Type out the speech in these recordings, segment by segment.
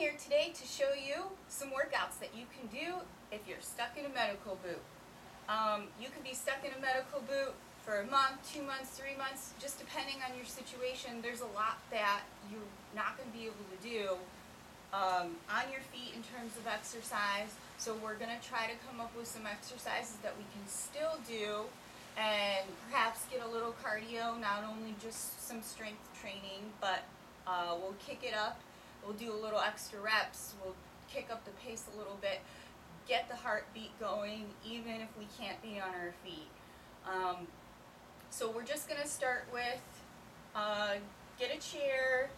here today to show you some workouts that you can do if you're stuck in a medical boot. You could be stuck in a medical boot for a month, 2 months, 3 months, just depending on your situation. There's a lot that you're not going to be able to do on your feet in terms of exercise. So we're going to try to come up with some exercises that we can still do and perhaps get a little cardio, not only just some strength training, but we'll kick it up. We'll do a little extra reps. We'll kick up the pace a little bit, get the heartbeat going, even if we can't be on our feet. So we're just going to start with get a chair,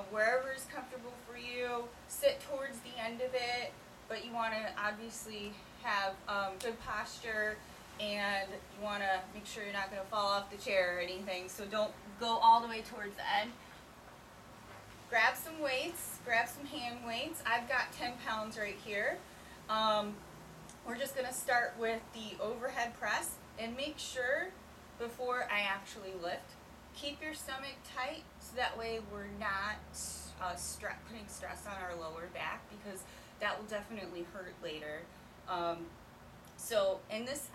wherever is comfortable for you. Sit towards the end of it, but you want to obviously have good posture, and you want to make sure you're not going to fall off the chair or anything, so don't go all the way towards the end. Grab some weights, grab some hand weights. I've got 10 pounds right here. We're just going to start with the overhead press, and make sure before I actually lift, keep your stomach tight so that way we're not putting stress on our lower back, because that will definitely hurt later. And this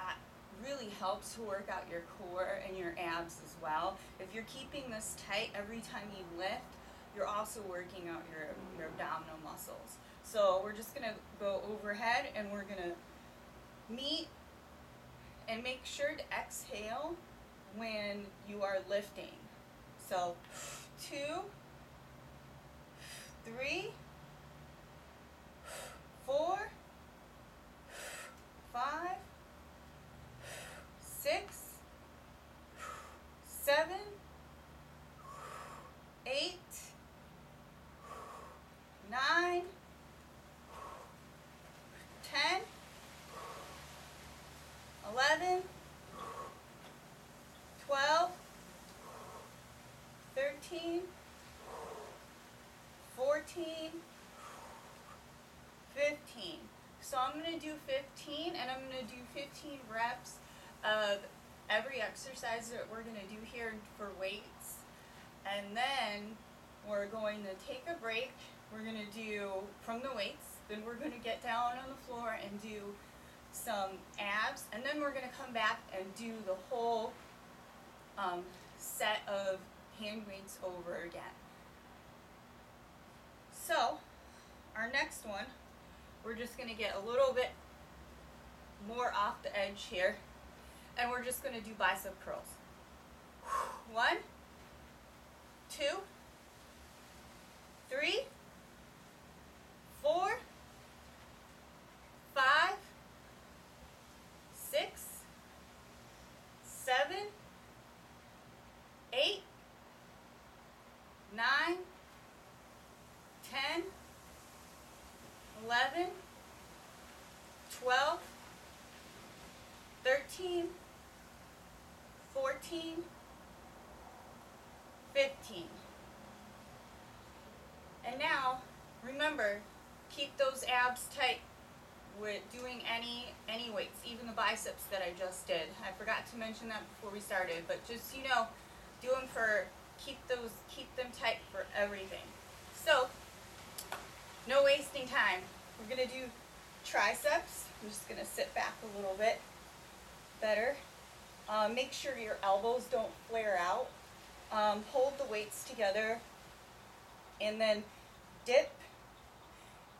really helps to work out your core and your abs as well. If you're keeping this tight every time you lift, you're also working out your abdominal muscles. So we're just going to go overhead, and we're going to meet and make sure to exhale when you are lifting. So 2, 3, 4, 5, 6, 7, 8, 9, 10, 11, 12, 13, 14, 15. So I'm going to do 15, and I'm going to do 15 reps of every exercise that we're going to do here for weights. And then we're going to take a break. We're going to do from the weights, then we're going to get down on the floor and do some abs, and then we're going to come back and do the whole set of hand weights over again. So our next one, we're just going to get a little bit more off the edge here, and we're just going to do bicep curls. 1, 2, 3, 4, 5, 6, 7, 8, 9, 10, 11, 12, 13, 14, 15. And now, remember, keep those abs tight with doing any weights, even the biceps that I just did. I forgot to mention that before we started, but just, do them keep them tight for everything. So, no wasting time. We're going to do triceps. I'm just going to sit back a little bit better. Make sure your elbows don't flare out. Hold the weights together, and then dip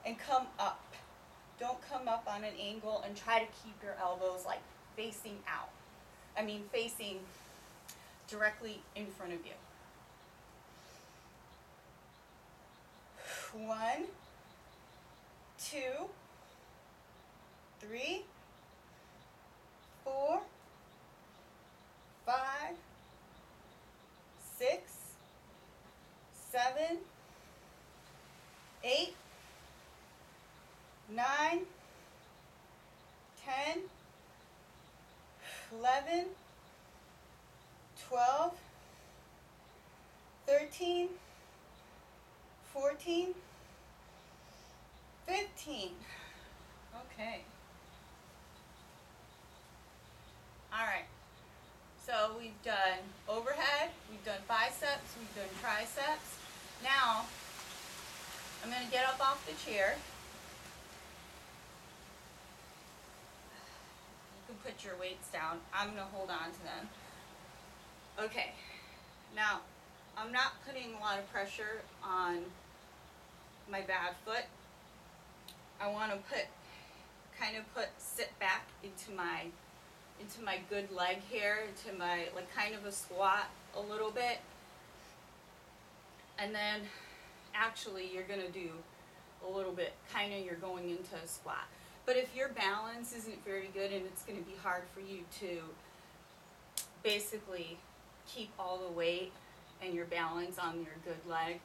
and come up. Don't come up on an angle, and try to keep your elbows like facing out. Facing directly in front of you. 1, 2, 3, 4, 5, 6, 7, 8, 9, 10, 11, 12, 13, 14, 15. Okay. All right. So we've done overhead, we've done biceps, we've done triceps. Now I'm going to get up off the chair. You can put your weights down. I'm going to hold on to them. Okay, now I'm not putting a lot of pressure on my bad foot. I want to sit back into my good leg here, into my, like, kind of a squat a little bit. And then actually you're going to do a little bit, kind of, you're going into a squat. But if your balance isn't very good and it's going to be hard for you to basically keep all the weight and your balance on your good leg,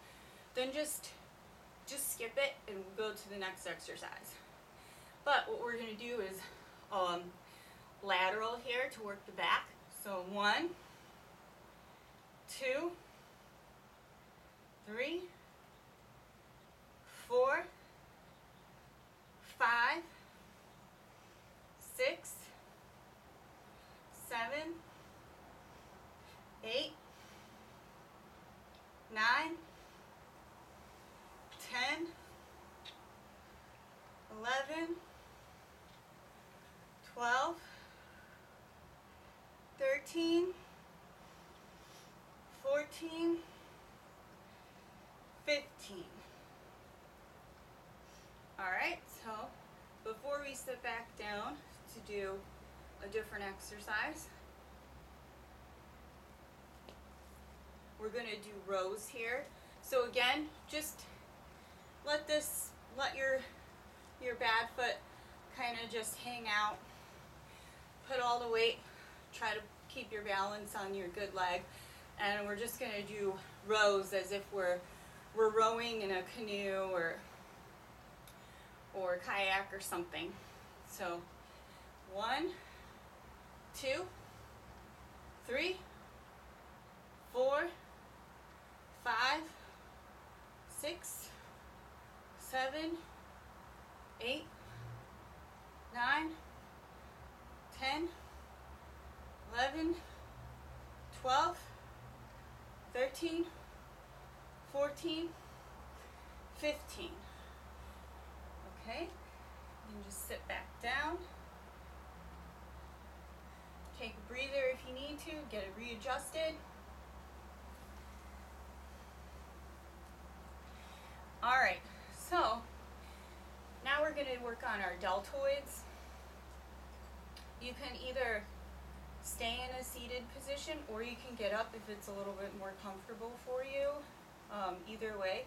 then just skip it and we'll go to the next exercise. But what we're going to do is lateral here to work the back. So 1, 2, 3, 4, 5, 6, 7, 8, 9, 10, 11, 12, 13, 14, 15. Alright, so before we sit back down to do a different exercise, we're going to do rows here. So again, just let your bad foot kind of just hang out. Put all the weight, try to keep your balance on your good leg, and we're just going to do rows as if we're rowing in a canoe or kayak or something. So 1, 2, 3, 4, 5, 6, 7, 8, 9, 10, 11, 12, 13, 14, 15. Okay, and just sit back down. Take a breather if you need to, get it readjusted. Alright, so now we're going to work on our deltoids. You can either stay in a seated position or you can get up if it's a little bit more comfortable for you. Either way,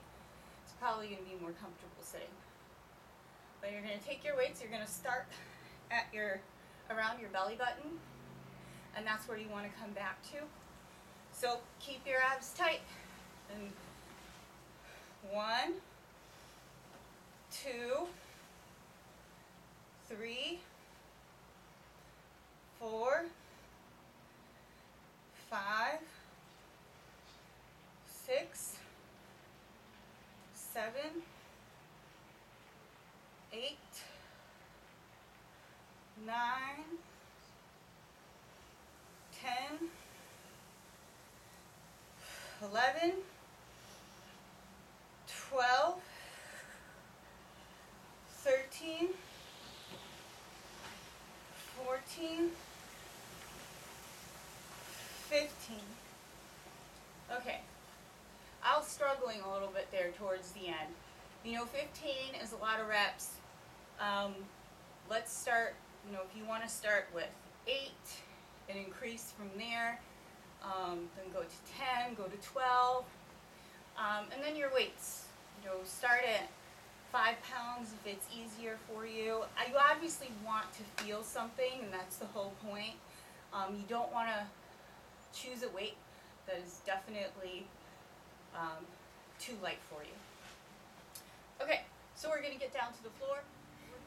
it's probably going to be more comfortable sitting. But you're going to take your weights, you're going to start at around your belly button, and that's where you want to come back to. So keep your abs tight. And 1, 2, 3, 4, 5, 6, 7, 8, 9, 10, 11, 12, 13, 14, 15. Okay, I was struggling a little bit there towards the end. 15 is a lot of reps. Let's start, if you want to start with 8 and increase from there, then go to 10, go to 12, and then your weights. Start at 5 pounds if it's easier for you. You obviously want to feel something, and that's the whole point. You don't want to choose a weight that is definitely too light for you. Okay, so we're going to get down to the floor.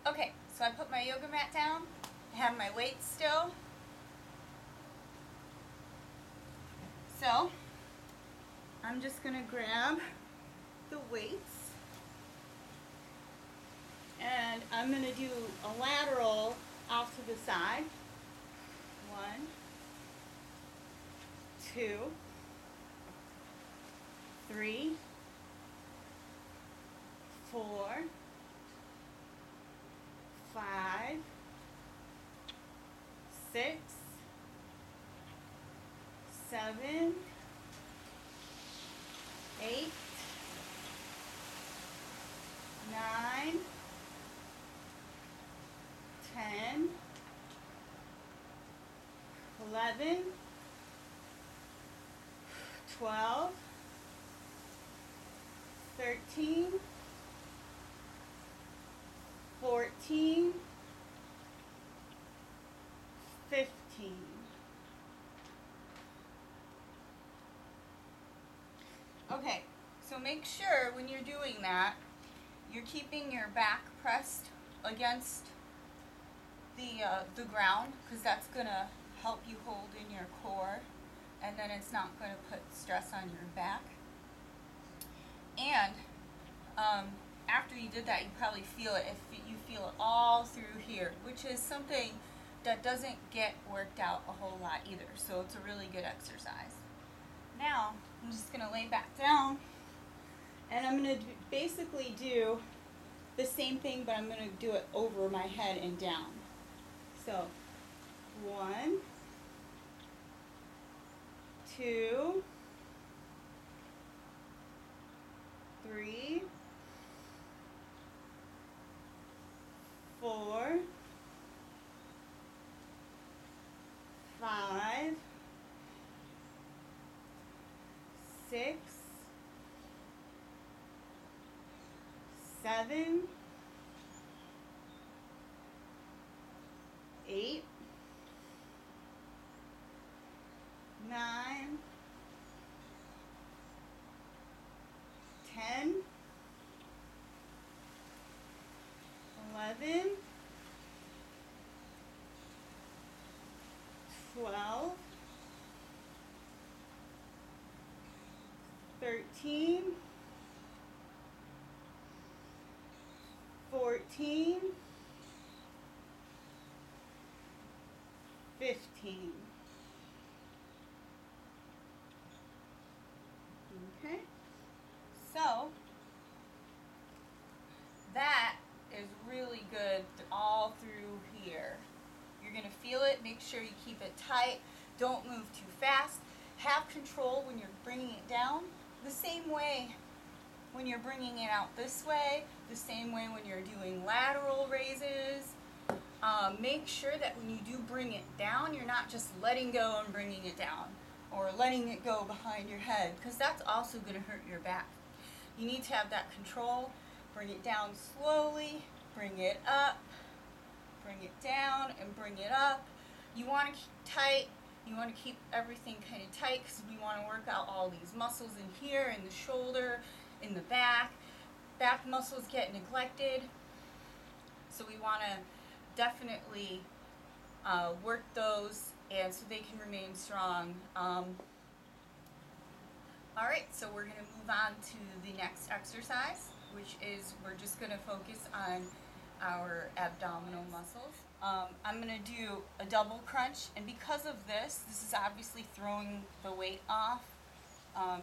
Okay, so I put my yoga mat down. I have my weights still. So I'm just going to grab the weights and I'm going to do a lateral off to the side. 1, 2, 3, 4, 5, 6, 7, 8, 9, 10, 11, 12, 13, 14, 15. Okay, so make sure when you're doing that, you're keeping your back pressed against the ground, because that's going to help you hold in your core, and then it's not going to put stress on your back. And after you did that, you probably feel it. If you feel it all through here, which is something that doesn't get worked out a whole lot either. So it's a really good exercise. Now, I'm just going to lay back down, and I'm going to basically do the same thing, but I'm going to do it over my head and down. So, 1, 2, 3, 4, 5, 6, 7, 8, 9, 10, 11, 12, 13, 14, 15. Okay, so that is really good all through here. You're going to feel it. Make sure you keep it tight. Don't move too fast. Have control when you're bringing it down. The same way when you're bringing it out this way. The same way when you're doing lateral raises. Make sure that when you do bring it down, you're not just letting go and bringing it down, or letting it go behind your head, because that's also going to hurt your back. You need to have that control. Bring it down slowly, bring it up, bring it down, and bring it up. You want to keep tight. You want to keep everything kind of tight, because we want to work out all these muscles in here, in the shoulder, in the back. Back muscles get neglected, so we want to definitely work those, and so they can remain strong. Alright, so we're going to move on to the next exercise, which is we're just going to focus on our abdominal muscles. I'm going to do a double crunch, and because of this is obviously throwing the weight off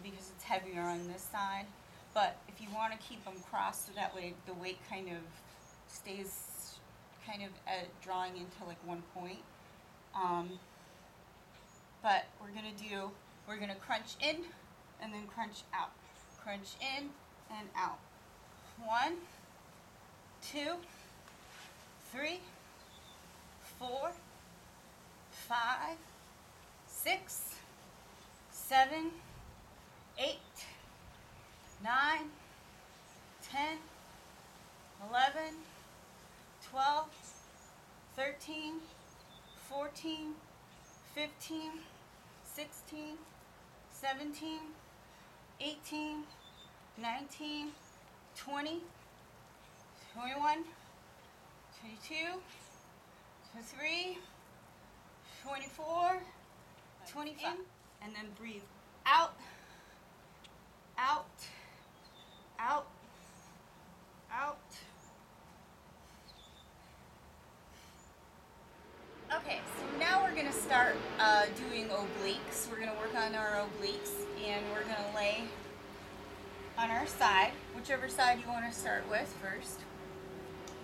because it's heavier on this side. But if you want to keep them crossed so that way the weight kind of stays kind of drawing into like one point. But we're going to crunch in and then crunch out. Crunch in and out. 1, 2, 3, 4, 5, 6, 7, 8, 9, 10, 11, 12, 13, 14, 15, 16, 17, 18, 19, 20, 21, 22, 23, 24, 25, and then breathe out, out, out, out. Okay, so now we're going to start doing obliques. We're going to work on our obliques, and we're going to lay on our side, whichever side you want to start with first.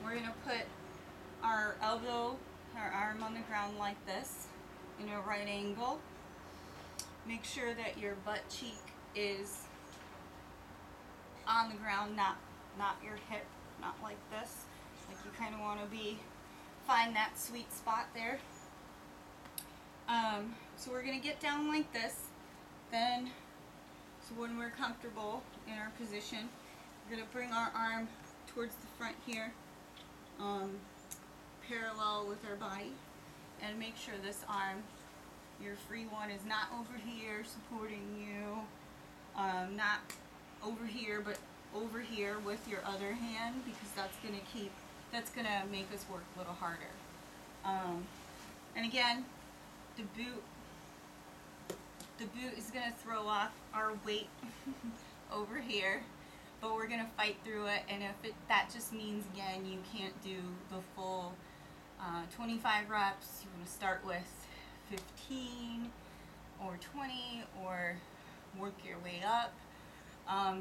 We're going to put our elbow, our arm on the ground like this in a right angle. Make sure that your butt cheek is on the ground, not your hip, not like this. Like you kind of want to find that sweet spot there. So we're going to get down like this. Then, so when we're comfortable in our position, we're going to bring our arm towards the front here, parallel with our body, and make sure this arm, your free one, is not over here supporting you, not over here, but over here with your other hand, because that's gonna make us work a little harder. And again, the boot is gonna throw off our weight over here, but we're gonna fight through it. And that just means, again, you can't do the full 25 reps. You're gonna start with 15 or 20, or work your way up.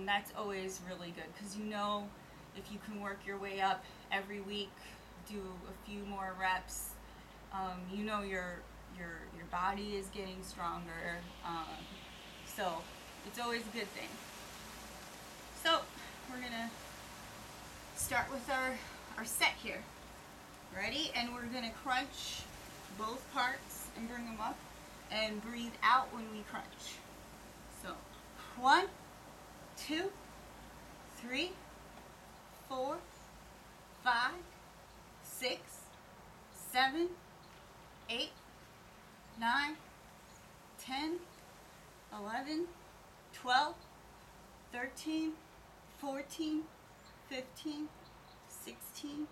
That's always really good, because you know, if you can work your way up every week, do a few more reps, you know your body is getting stronger, so it's always a good thing. So we're gonna start with our set here. Ready? And we're gonna crunch both parts and bring them up, and breathe out when we crunch. So 1, 2, 3, 4, 5, 6, 7, 8, 9, 10, 11, 12, 13, 14, 15, 16,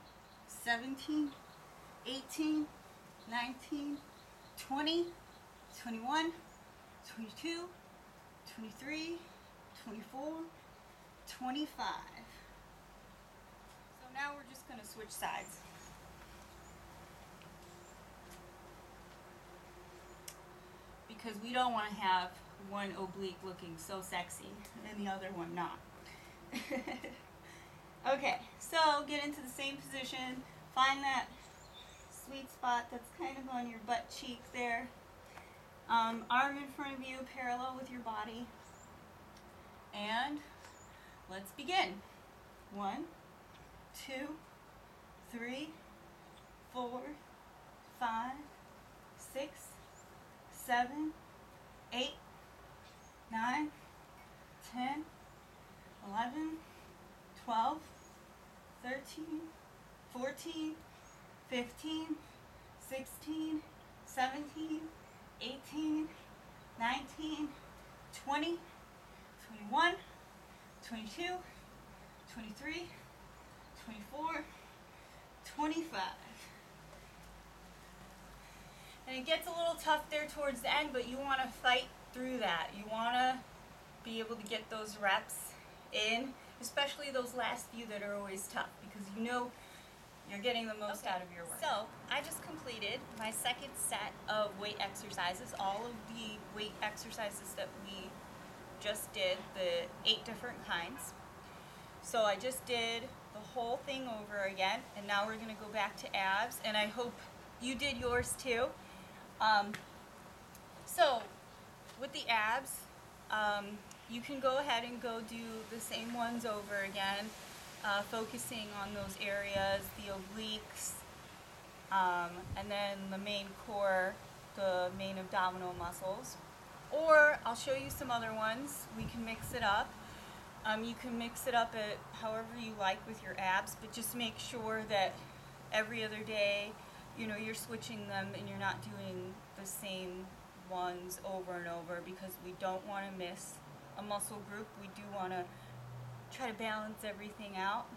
17, 18, 19, 20, 21, 22, 23, 24, 25. So now we're just going to switch sides. Because we don't want to have one oblique looking so sexy and the other one not. Okay, so get into the same position. Find that sweet spot that's kind of on your butt cheek there. Arm in front of you, parallel with your body. And let's begin. 1, 2, 3, 4, 5, 6, 7, 8, 9, 10, 11, 12, 13, 14, 15, 16, 17, 18, 19, 20, 21, 22, 23, 24, 25. And it gets a little tough there towards the end, but you want to fight through that. You want to be able to get those reps in, especially those last few that are always tough, because you know you're getting the most out of your work. So I just completed my second set of weight exercises, all of the weight exercises that we just did, the 8 different kinds. So I just did the whole thing over again, and now we're going to go back to abs, and I hope you did yours too. So with the abs, you can go ahead and go do the same ones over again, focusing on those areas, the obliques, and then the main core, the main abdominal muscles. Or I'll show you some other ones. We can mix it up. You can mix it up at however you like with your abs, but just make sure that every other day, you know, you're switching them and you're not doing the same ones over and over, because we don't want to miss a muscle group. We do want to try to balance everything out.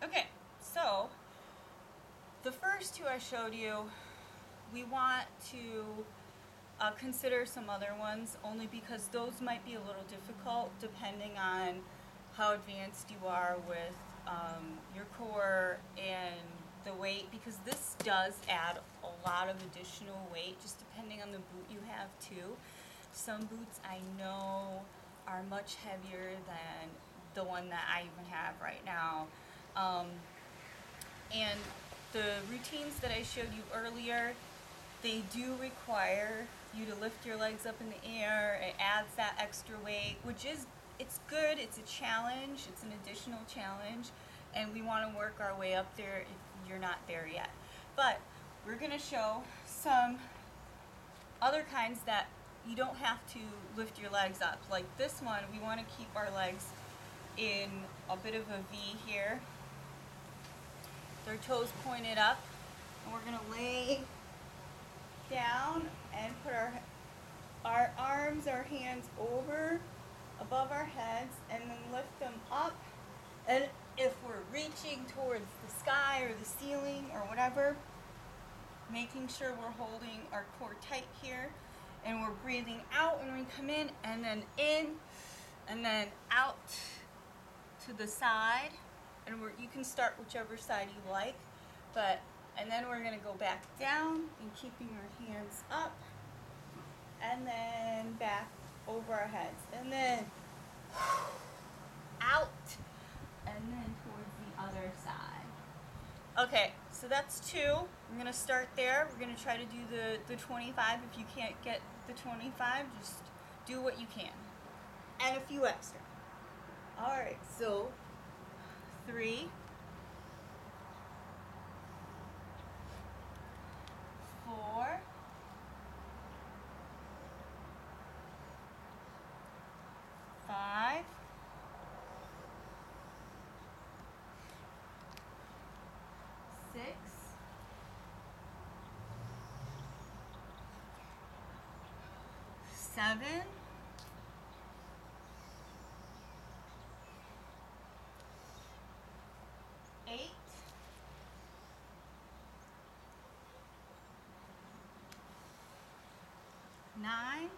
Okay, so the first 2 I showed you, we want to consider some other ones, only because those might be a little difficult depending on how advanced you are with your core and the weight, because this does add a lot of additional weight, just depending on the boot you have too. Some boots I know are are much heavier than the one that I even have right now. And the routines that I showed you earlier, they do require you to lift your legs up in the air. It adds that extra weight, which is, it's good, it's a challenge, it's an additional challenge, and we want to work our way up there if you're not there yet. But we're going to show some other kinds that you don't have to lift your legs up. Like this one, we want to keep our legs in a bit of a V here. Their toes pointed up, and we're going to lay down and put our arms, our hands over above our heads, and then lift them up. And if we're reaching towards the sky or the ceiling or whatever, making sure we're holding our core tight here, and we're breathing out when we come in and then out to the side. And you can start whichever side you like, and then we're going to go back down and keeping our hands up, and then back over our heads, and then out, and then towards the other side. Okay, so that's 2. I'm going to start there. We're going to try to do the 25. If you can't get the 25, just do what you can. And a few extra. Alright, so 3, 4, 5, 6, 7, 8, 9,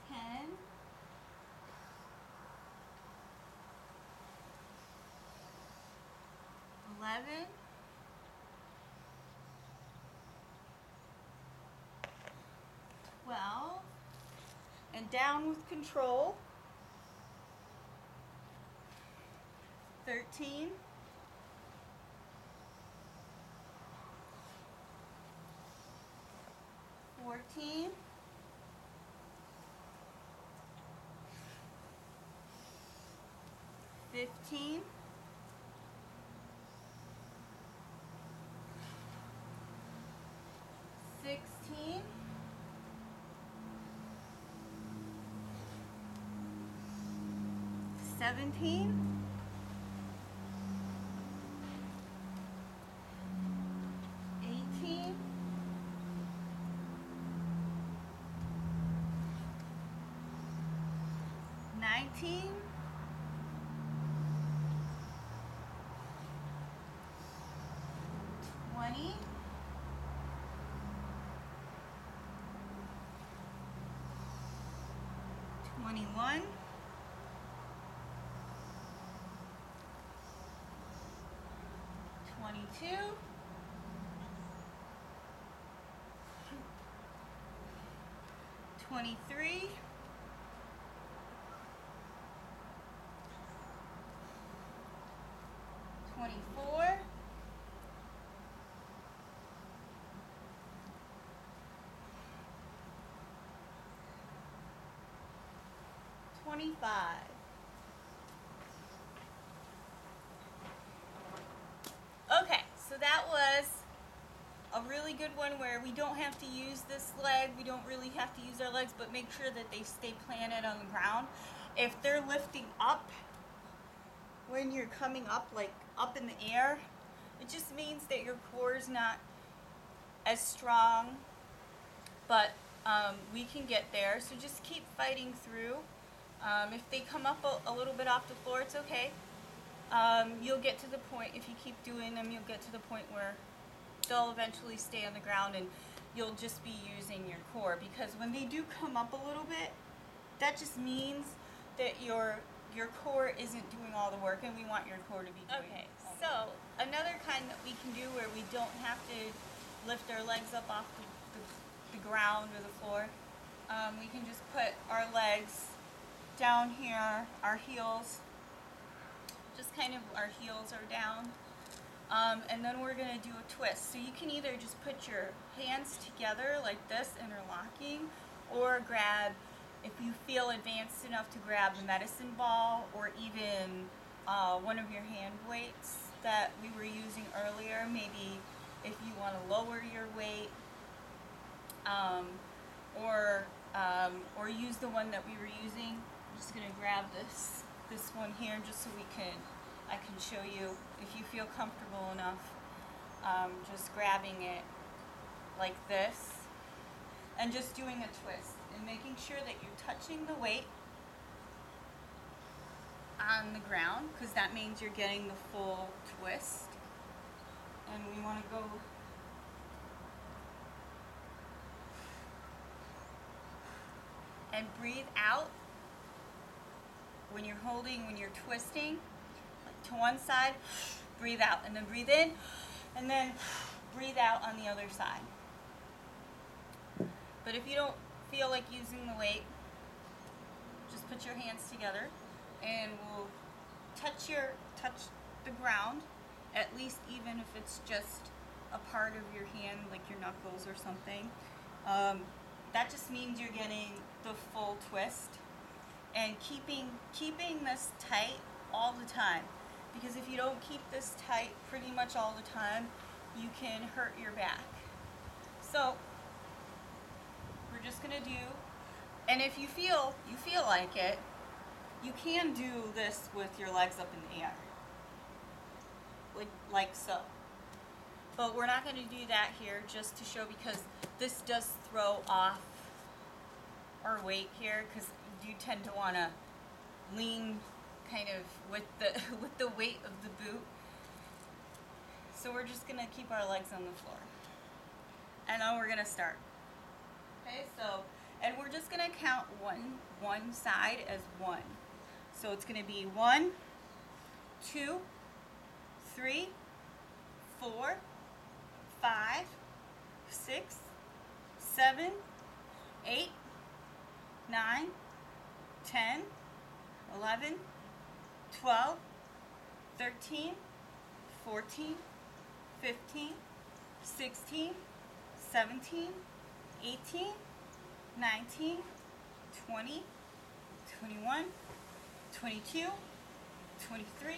10, 11, 12, and down with control, 13, 14, 15, 16, 17, 18, 19, 20, 21, 22, 23, 24, 25. Okay, so that was a really good one where we don't have to use this leg, we don't really have to use our legs, but make sure that they stay planted on the ground. If they're lifting up, when you're coming up, like up in the air, it just means that your core is not as strong, but we can get there, so just keep fighting through. If they come up a little bit off the floor, it's okay. You'll get to the point, if you keep doing them, you'll get to the point where they'll eventually stay on the ground and you'll just be using your core, because when they do come up a little bit, that just means that your core isn't doing all the work, and we want your core to be doing it. Okay, so another kind that we can do where we don't have to lift our legs up off the ground or the floor. We can just put our legs down here, our heels, just kind of our heels are down. And then we're going to do a twist. So you can either just put your hands together like this, interlocking, or grab, if you feel advanced enough, to grab the medicine ball, or even one of your hand weights that we were using earlier. Maybe if you want to lower your weight, or use the one that we were using. I'm just going to grab this one here just so I can show you, if you feel comfortable enough, just grabbing it like this and just doing a twist and making sure that you're touching the weight on the ground, because that means you're getting the full twist. And we want to go and breathe out when you're twisting, like to one side, breathe out, and then breathe in, and then breathe out on the other side. But if you don't feel like using the weight, just put your hands together and we'll touch the ground, at least, even if it's just a part of your hand, like your knuckles or something. That just means you're getting the full twist, and keeping this tight all the time, because if you don't keep this tight pretty much all the time, you can hurt your back. So we're just gonna do, and if you feel like it, you can do this with your legs up in the air, like so. But we're not going to do that here, just to show, because this does throw off our weight here, because you tend to want to lean kind of with the weight of the boot. So we're just going to keep our legs on the floor. And then we're going to start. Okay, so, and we're just going to count one side as one. So it's going to be 1, 2, 3, 4, 5, 6, 7, 8, 9, 10, 11, 12, 13, 14, 15, 16, 17, 18, 19, 20, 21, 22, 23,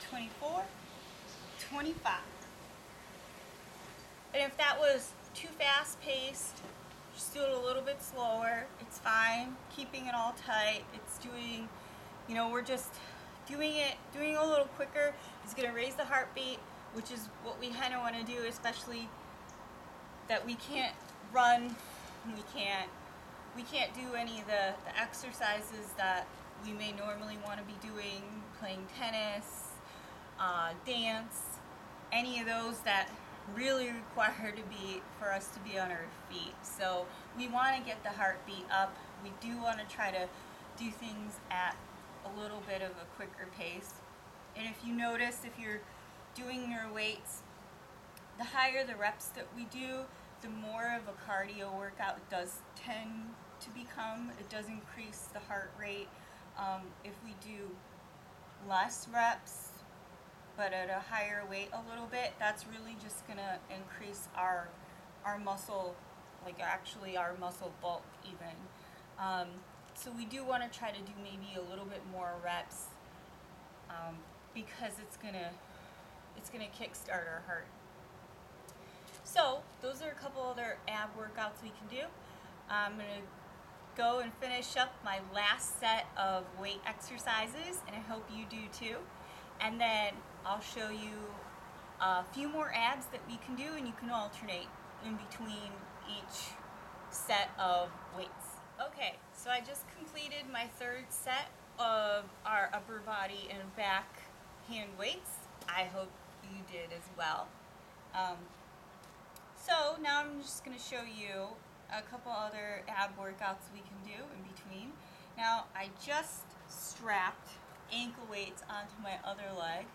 24, 25. And if that was too fast paced, just do it a little bit slower. It's fine. Keeping it all tight. It's doing, we're just doing a little quicker. It's going to raise the heartbeat, which is what we kind of want to do, especially that we can't run, we can't do any of the exercises that we may normally want to be doing, playing tennis, dance, any of those that really require for us to be on our feet. So we want to get the heartbeat up. We do want to try to do things at a little bit of a quicker pace. And if you notice, if you're doing your weights, the higher the reps that we do, the more of a cardio workout it does tend to become. It does increase the heart rate. If we do less reps, but at a higher weight a little bit, that's really just going to increase our muscle, like actually our muscle bulk even. So we do want to try to do maybe a little bit more reps, because it's gonna kickstart our heart. So those are a couple other ab workouts we can do. I'm gonna go and finish up my last set of weight exercises, and I hope you do too. And then I'll show you a few more abs that we can do, and you can alternate in between each set of weights. Okay, so I just completed my third set of our upper body and back hand weights. I hope you did as well. So now I'm just going to show you a couple other ab workouts we can do in between. Now I just strapped ankle weights onto my other leg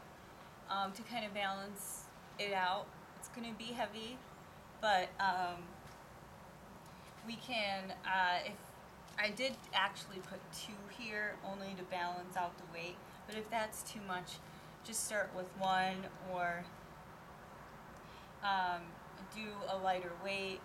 to kind of balance it out. It's going to be heavy, but we can, if I did actually put 2 here only to balance out the weight, but if that's too much, just start with 1 or do a lighter weight.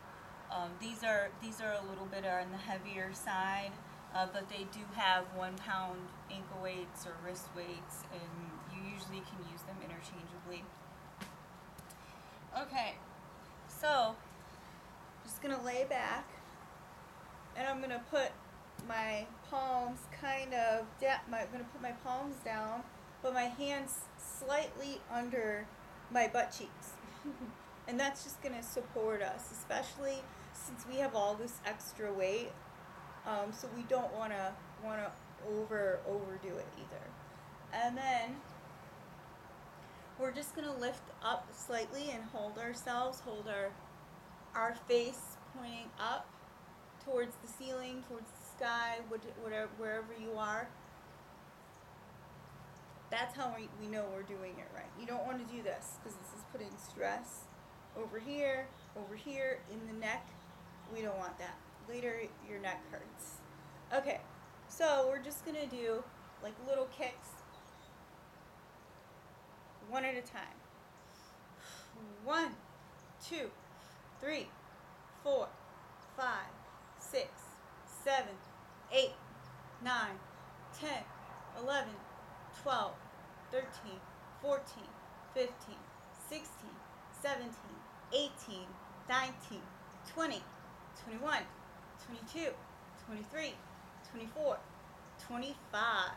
These are a little bit on the heavier side, but they do have 1 pound ankle weights or wrist weights, and you usually can use them interchangeably. Okay, so just gonna lay back, and I'm gonna put my palms kind of down. I'm gonna put my palms down, but my hands slightly under my butt cheeks, and that's just gonna support us, especially since we have all this extra weight. So we don't wanna overdo it either. And then we're just gonna lift up slightly and hold ourselves, hold our face pointing up towards the ceiling, towards the sky, whatever, wherever you are. That's how we know we're doing it right. You don't want to do this because this is putting stress over here, in the neck. We don't want that. Later, your neck hurts. Okay, so we're just gonna do like little kicks, one at a time. 1, 2, 3, 4, 5, 6, 7, 8, 9, 10, 11, 12, 13, 14, 15, 16, 17, 18, 19, 20, 21, 22, 23, 24, 25.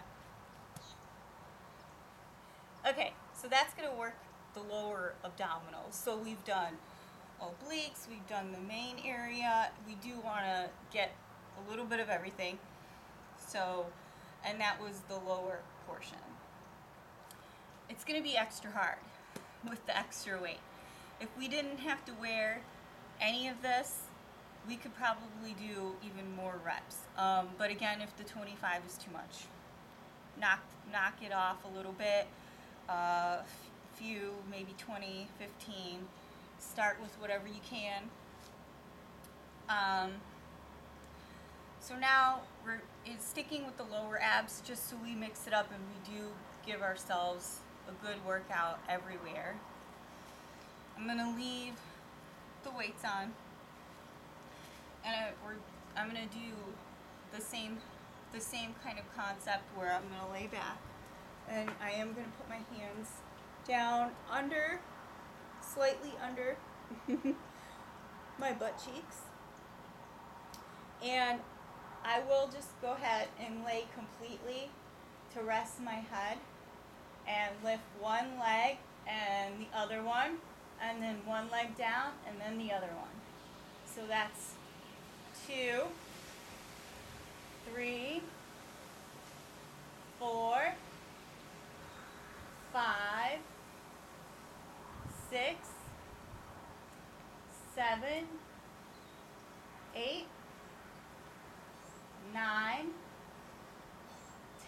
Okay, so that's going to work the lower abdominals. So we've done obliques, we've done the main area. We do want to get a little bit of everything. So, and that was the lower portion. It's going to be extra hard with the extra weight. If we didn't have to wear any of this, we could probably do even more reps. But again, if the 25 is too much, knock it off a little bit. Few, maybe 20, 15. Start with whatever you can. So now we're sticking with the lower abs just so we mix it up and we do give ourselves a good workout everywhere. I'm going to leave the weights on, and I'm going to do the same kind of concept where I'm going to lay back, and I am going to put my hands down slightly under my butt cheeks, and I will just go ahead and lay completely to rest my head and lift one leg and the other one, and then one leg down and then the other one. So that's 2, 3, 4, 5, 6, 7, 8, 9,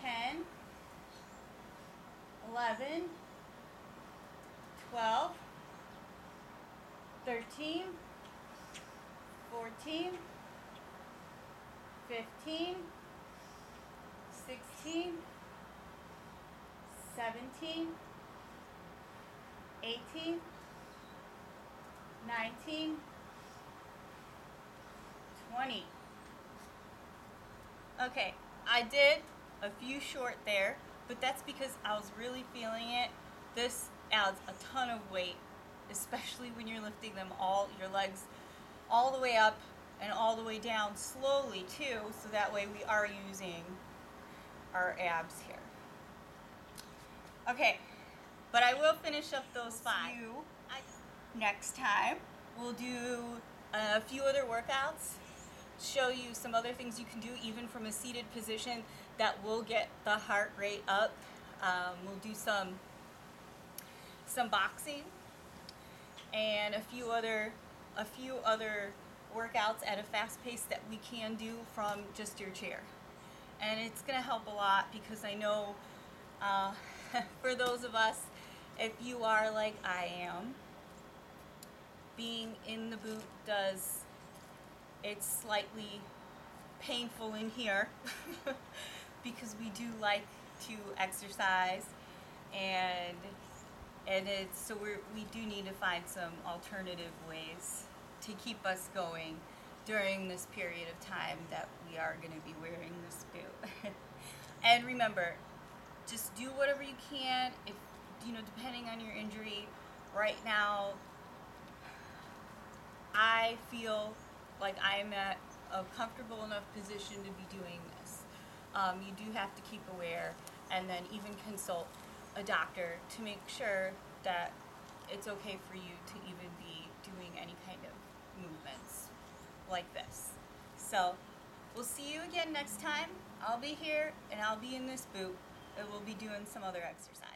10, 11, 12, 13, 14, 15, 16, 17, 18, 19, 20. Okay, I did a few short there, but that's because I was really feeling it. This adds a ton of weight, especially when you're lifting them your legs all the way up and all the way down slowly too, so that way we are using our abs here. Okay, but I will finish up those 5. Next time, we'll do a few other workouts, show you some other things you can do even from a seated position that will get the heart rate up. We'll do some boxing and a few other workouts at a fast pace that we can do from just your chair. And it's going to help a lot because I know for those of us, if you are like I am, being in the boot does It's slightly painful in here because we do like to exercise, and it's so we do need to find some alternative ways to keep us going during this period of time that we are going to be wearing this boot. And remember, just do whatever you can. If depending on your injury, right now I feel like I'm at a comfortable enough position to be doing this. You do have to keep aware, and then even consult a doctor to make sure that it's okay for you to even be doing any kind of movements like this. So we'll see you again next time. I'll be here and I'll be in this boot, and we'll be doing some other exercise.